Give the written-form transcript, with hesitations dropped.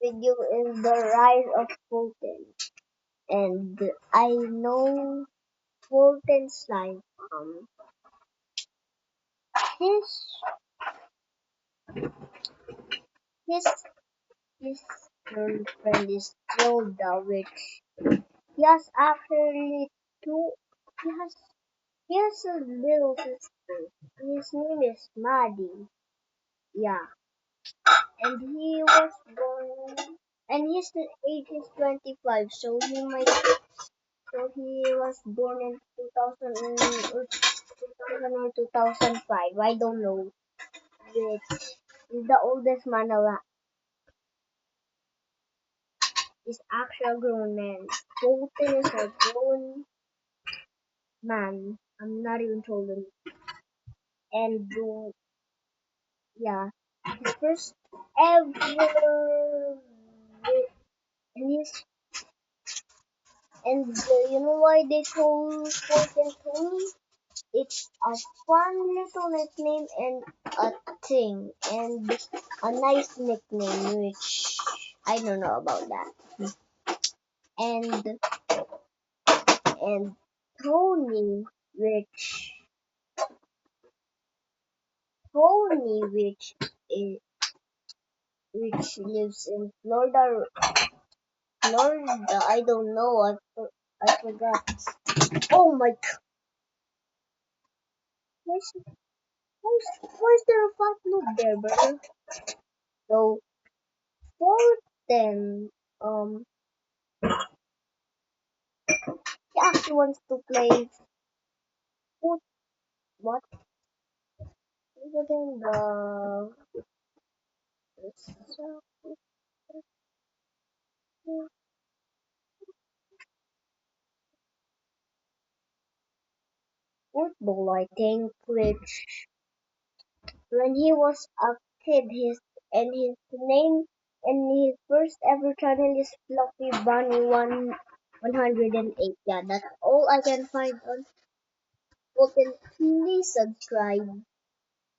video is the rise of Fulton, and I know Fulton's life. His his his girlfriend is Tilda, which he has actually two. He has he has a little sister. His name is Maddie. Yeah, and he was born, and his age is 25. So he was born in 2000 or 2005. I don't know. Which is the oldest man alive. Is actually a grown man. Fulton is a grown man. I'm not even told him. And yeah, his first ever and his you know why they call Fulton Tony? It's a fun little nickname and a thing and a nice nickname which I don't know about that. And and Tony which is which lives in Florida. I don't know. I forgot. Oh my god. Why's, why is there a fat loop there, brother? So Fulton he actually wants to play foot what is again football I think which when he was a kid his name and his first ever channel is Fluffy Bunny 108. Yeah, that's all I can find on Fulton. Please subscribe.